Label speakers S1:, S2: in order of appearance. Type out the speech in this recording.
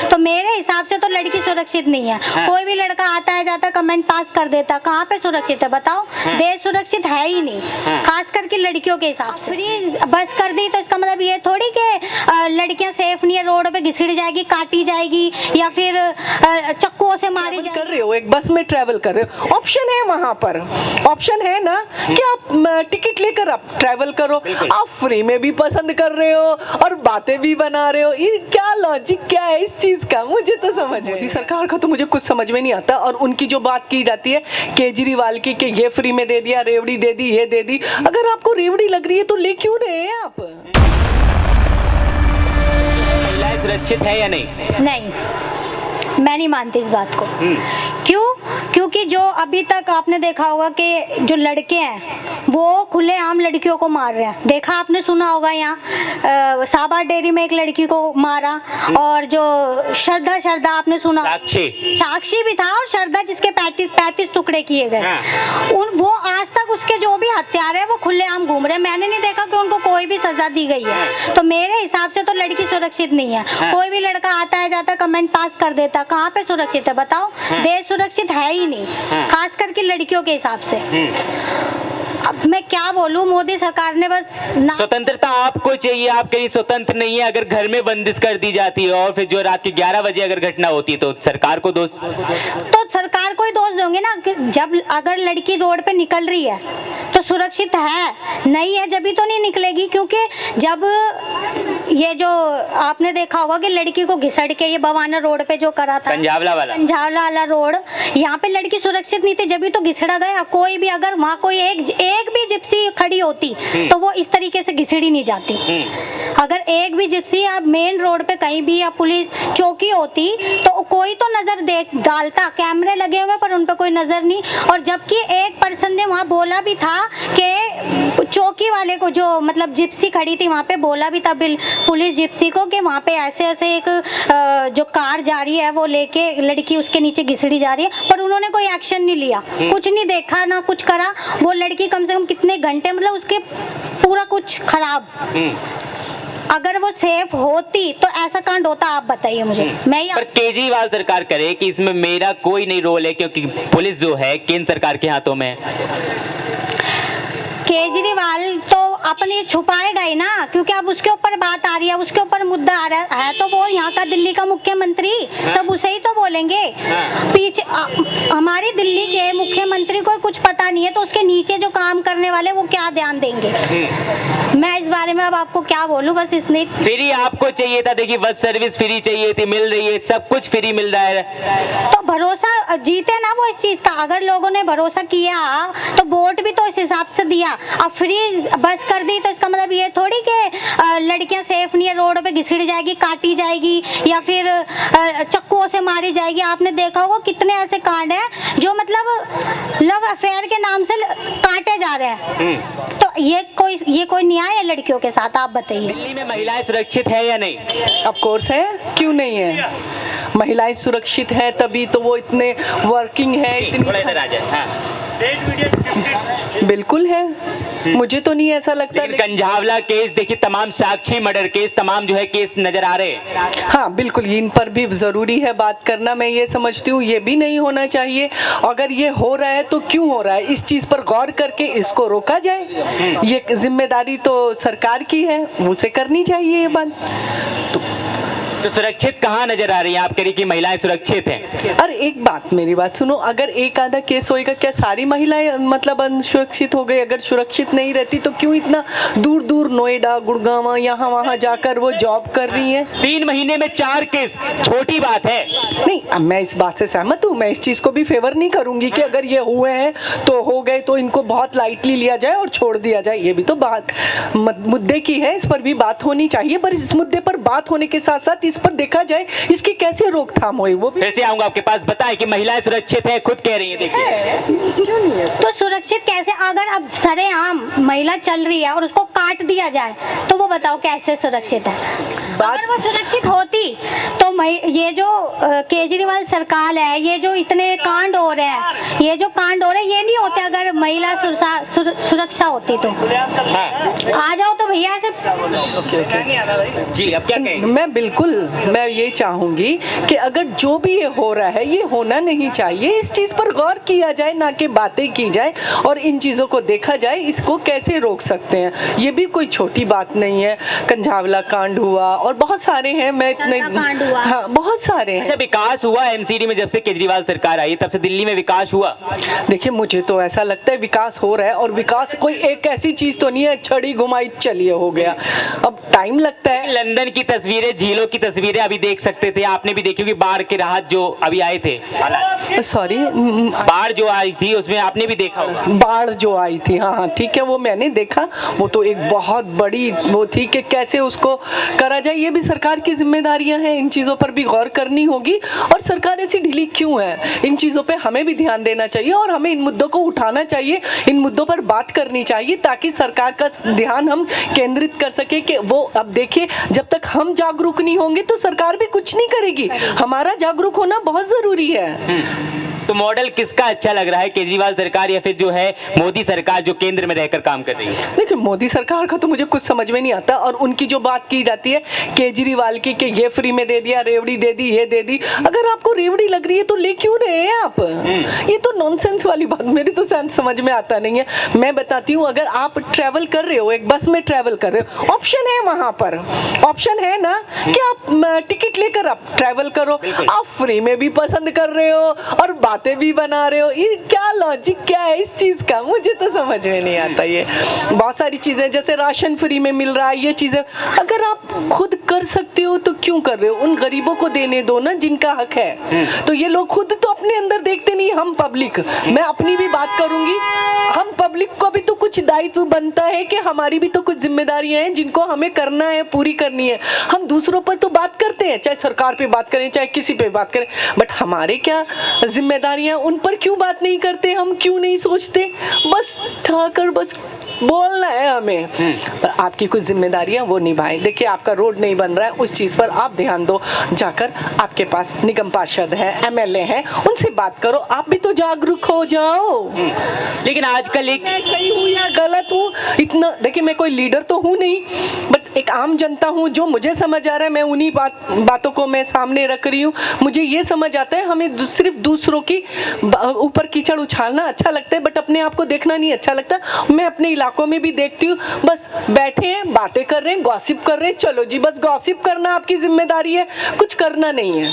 S1: तो मेरे हिसाब से तो लड़की सुरक्षित नहीं है। कोई भी लड़का आता है जाता है कमेंट पास कर देता, कहाँ पे सुरक्षित है बताओ? देश सुरक्षित है ही नहीं, खास करके लड़कियों के हिसाब से। फ्री बस कर दी तो इसका मतलब ये थोड़ी कि लड़कियां सेफ नहीं है, रोड पे घिसड़ जाएगी, काटी जाएगी या फिर चक्कुओं से मारी जाएगी।
S2: कर रहे हो, एक बस में ट्रैवल कर रहे हो, ऑप्शन है वहाँ पर, ऑप्शन है ना कि आप टिकट लेकर आप ट्रैवल करो, आप फ्री में भी पसंद कर रहे हो और बातें भी बना रहे हो। ये क्या लॉजिक क्या है इस चीज का? मुझे तो समझ मोदी सरकार का तो मुझे कुछ समझ में नहीं आता। और उनकी जो बात की जाती है केजरीवाल की कि ये फ्री में दे दिया, रेवड़ी दे दी, ये दे दी। अगर आपको रेवड़ी लग रही है तो ले क्यों रहे हैं आप?
S3: महिलाएं सुरक्षित है या नहीं?
S1: नहीं, मैं नहीं मानती इस बात को। क्यों? क्योंकि जो अभी तक आपने देखा होगा कि जो लड़के हैं वो खुलेआम लड़कियों को मार रहे हैं। देखा आपने, सुना होगा यहाँ साबा डेयरी में एक लड़की को मारा, और जो श्रद्धा आपने सुना, साक्षी भी था, और श्रद्धा जिसके 35 टुकड़े किए गए, वो आज तक उसके जो भी हत्यारे हैं वो खुलेआम घूम रहे हैं। मैंने नहीं देखा कि उनको कोई भी सजा दी गई है। तो मेरे हिसाब से तो लड़की सुरक्षित नहीं है। कोई भी लड़का आता है जाता है कमेंट पास कर देता, कहाँ पे सुरक्षित है बताओ? देश सुरक्षित है ही नहीं, खास करके लड़कियों के हिसाब से। अब मैं क्या बोलूं, मोदी सरकार ने बस
S3: स्वतंत्रता आपको चाहिए, आप कहीं स्वतंत्र नहीं है। अगर घर में बंदिश कर दी जाती है और फिर जो रात के 11 बजे अगर घटना होती है तो सरकार को दोष,
S1: तो सरकार को ही दोष दोगे ना कि जब अगर लड़की रोड पे निकल रही है तो सुरक्षित है, नहीं है जब भी तो नहीं निकलेगी। क्योंकि जब ये जो आपने देखा होगा कि लड़की को घिसड़ के ये बवाना रोड पे जो करा था,
S3: पंजावला
S1: वाला रोड, यहाँ पे लड़की सुरक्षित नहीं थी, जब भी तो घिसड़ा गया। कोई भी अगर वहाँ कोई एक भी जिप्सी खड़ी होती तो वो इस तरीके से घिसड़ी नहीं जाती। अगर एक भी जिप्सी या मेन रोड पे कहीं भी या पुलिस चौकी होती तो कोई तो नजर डालता, कैमरे लगे हुए पर उन पे कोई नजर नहीं। और जबकि एक पर्सन ने वहाँ बोला भी था कि चौकी वाले को, जो मतलब जिप्सी खड़ी थी वहाँ पे, बोला भी था पुलिस जिप्सी को कि वहाँ पे ऐसे एक जो कार जा रही है वो लेके लड़की उसके नीचे घिसड़ी जा रही है, पर उन्होंने कोई एक्शन नहीं लिया, कुछ नहीं देखा ना कुछ करा। वो लड़की कम से कम कितने घंटे, मतलब उसके पूरा कुछ खराब। अगर वो सेफ होती तो ऐसा कांड होता? आप बताइए मुझे। मैं
S3: पर केजरीवाल सरकार करे कि इसमें मेरा कोई नहीं रोल है, क्योंकि पुलिस जो है केंद्र सरकार के हाथों में है।
S1: केजरीवाल तो अपने छुपाएगा ही ना, क्योंकि अब उसके ऊपर बात आ रही है, उसके ऊपर मुद्दा आ रहा है, तो वो यहाँ का दिल्ली का मुख्यमंत्री, सब उसे ही तो बोलेंगे। पीछे हमारी दिल्ली के मुख्यमंत्री को कुछ पता नहीं है तो उसके नीचे जो काम करने वाले वो क्या ध्यान देंगे? मैं इस बारे में अब आपको क्या बोलूं, बस इतनी। फ्री
S3: आपको चाहिए था, देखिए बस सर्विस फ्री चाहिए थी, मिल रही है, सब कुछ फ्री मिल रहा है।
S1: तो भरोसा जीते ना वो इस चीज का। अगर लोगों ने भरोसा किया तो वोट भी तो इस हिसाब से दिया। अब फ्री बस कर दी तो इसका मतलब ये थोड़ी कि लड़कियां सेफ नहीं है, रोड पे घिसड़ जाएगी, काटी जाएगी या फिर चक्कुओं से मारी जाएगी। आपने देखा होगा कितने ऐसे कांड हैं जो मतलब लव अफेयर के नाम से काटे जा रहे हैं। तो ये कोई न्याय है लड़कियों के साथ? आप बताइए।
S3: दिल्ली में महिलाएं सुरक्षित है या नहीं?
S2: ऑफ कोर्स है, क्यों नहीं है? महिलाएं सुरक्षित है तभी तो वो इतने वर्किंग है, इतनी बिल्कुल है। मुझे तो नहीं ऐसा लगता।
S3: कंझावला केस देखिए, तमाम साक्षी मर्डर केस, तमाम जो है केस नजर आ रहे हैं।
S2: हाँ बिल्कुल, इन पर भी जरूरी है बात करना। मैं ये समझती हूँ ये भी नहीं होना चाहिए। अगर ये हो रहा है तो क्यों हो रहा है, इस चीज पर गौर करके इसको रोका जाए। ये जिम्मेदारी तो सरकार की है, उसे करनी चाहिए ये बात।
S3: तो सुरक्षित कहाँ नजर आ रही है? आप कह रही कि महिलाएं सुरक्षित हैं।
S2: अरे एक बात, मेरी बात सुनो, अगर एक आधा केस होएगा क्या सारी महिलाएं मतलब सुरक्षित हो गई? अगर सुरक्षित नहीं रहती तो क्यों इतना दूर दूर नोएडा, गुड़गांव, यहाँ वहाँ जाकर वो जॉब कर रही हैं?
S3: 3 महीने में 4 केस छोटी बात है?
S2: नहीं, मैं इस बात से सहमत हूँ। मैं इस चीज को भी फेवर नहीं करूंगी कि अगर ये हुए हैं तो हो गए तो इनको बहुत लाइटली लिया जाए और छोड़ दिया जाए। ये भी तो बात मुद्दे की है, इस पर भी बात होनी चाहिए। पर इस मुद्दे पर बात होने के साथ साथ इस पर देखा जाए इसकी कैसे रोकथाम हो। वो
S3: फिर से आऊंगा आपके पास, बताएं कि महिलाएं सुरक्षित है, खुद कह रही है। देखिए
S2: क्यों नहीं है
S1: तो सुरक्षित कैसे? अगर अब सरेआम महिला चल रही है और उसको काट दिया जाए तो वो बताओ कैसे सुरक्षित है? अगर वो सुरक्षित होती तो ये जो केजरीवाल सरकार है, ये जो इतने कांड हो रहे हैं, ये नहीं होते अगर महिला सुरक्षा होती तो। आ जाओ तो भैया ऐसे।
S3: जी अब क्या कहेंगे?
S2: मैं बिल्कुल मैं ये चाहूंगी कि अगर जो भी ये हो रहा है ये होना नहीं चाहिए, इस चीज़ पर गौर किया जाए, ना कि बातें की जाए और इन चीज़ों को देखा जाए इसको कैसे रोक सकते हैं। ये भी कोई छोटी बात नहीं है। कंझावला कांड हुआ और बहुत सारे हैं, मैं इतने
S1: कांड हुआ।
S2: हाँ बहुत सारे हैं।
S3: अच्छा, विकास हुआ एमसीडी में जब से केजरीवाल सरकार आई तब से दिल्ली में विकास हुआ?
S2: देखिए मुझे तो ऐसा लगता है विकास हो रहा है, और विकास कोई एक ऐसी चीज़ तो नहीं है छड़ी घुमाई चलिए हो गया, अब टाइम लगता है।
S3: लंदन की तस्वीरें, झीलों की तस्वीरें अभी देख सकते थे, आपने भी देखी होगी, बाढ़ के राहत जो अभी आए थे,
S2: सॉरी
S3: बाढ़ जो आई थी उसमें आपने भी देखा होगा।
S2: बाढ़ जो आई थी, हाँ हाँ ठीक है, वो मैंने देखा। वो तो एक बहुत बड़ी वो थी कि कैसे उसको करा जाए। ये भी सरकार की जिम्मेदारियां हैं, इन चीज़ों पर भी गौर करनी होगी। और सरकार ऐसी ढीली क्यों है, इन चीज़ों पे हमें भी ध्यान देना चाहिए और हमें इन मुद्दों को उठाना चाहिए, इन मुद्दों पर बात करनी चाहिए, ताकि सरकार का ध्यान हम केंद्रित कर सके कि वो, अब देखिए जब तक हम जागरूक नहीं होंगे तो सरकार भी कुछ नहीं करेगी। हमारा जागरूक होना बहुत ज़रूरी है।
S3: तो मॉडल किसका अच्छा लग रहा है, केजरीवाल सरकार या फिर जो है मोदी सरकार जो केंद्र में रहकर काम कर रही है?
S2: देखिए मोदी सरकार का तो मुझे कुछ समझ में नहीं आता, और उनकी जो बात की जाती है केजरीवाल की कि ये फ्री में दे दिया, रेवड़ी दे दी, ये दे दी। अगर आपको रेवड़ी लग रही है तो ले क्यों रहे हैं आप? ये तो नॉनसेंस वाली बात, मेरी तो समझ में आता नहीं है। मैं बताती हूँ, अगर आप ट्रैवल कर रहे हो, एक बस में ट्रैवल कर रहे हो, ऑप्शन है वहाँ पर, ऑप्शन है ना कि आप टिकट लेकर आप ट्रैवल करो, आप फ्री में भी पसंद कर रहे हो और बातें भी बना रहे हो। ये क्या लॉजिक क्या है इस चीज़ का, मुझे तो समझ में नहीं आता। ये बहुत सारी चीज़ें, जैसे राशन फ्री में मिल रहा है, ये चीज़ें अगर आप खुद कर सकते हो तो क्यों कर रहे हो? उन गरीबों को देने दो ना जिनका हक है। तो ये लोग खुद तो अपने अंदर देखते नहीं, हम पब्लिक, मैं अपनी भी बात करूंगी, हम पब्लिक को भी तो कुछ दायित्व बनता है कि हमारी भी तो कुछ जिम्मेदारियां हैं जिनको हमें करना है, पूरी करनी है। हम दूसरों पर तो बात करते हैं, चाहे सरकार पे बात करें चाहे किसी पे बात करें, बट हमारे क्या जिम्मेदारियां, उन पर क्यों बात नहीं करते? हम क्यों नहीं सोचते? बस ठाकर बस बोलना है हमें, पर आपकी कुछ जिम्मेदारियां वो निभाएं। देखिए आपका रोड नहीं बन रहा है, उस चीज़ पर आप ध्यान दो, जाकर आपके पास निगम पार्षद है, एमएलए हैं, उनसे बात करो, आप भी तो जागरूक हो जाओ।
S3: लेकिन आजकल एक,
S2: मैं सही हूँ या गलत हूँ इतना, देखिए मैं कोई लीडर तो हूँ नहीं, बट एक आम जनता हूँ, जो मुझे समझ आ रहा है मैं उन्हीं बातों को मैं सामने रख रही हूँ। मुझे ये समझ आता है हमें सिर्फ दूसरों की ऊपर कीचड़ उछालना अच्छा लगता है, बट अपने आप को देखना नहीं अच्छा लगता। मैं अपने इलाकों में भी देखती हूँ, बस बैठे हैं, बातें कर रहे हैं, गॉसिप कर रहे हैं, चलो जी बस गॉसिप करना आपकी जिम्मेदारी है, कुछ करना नहीं है।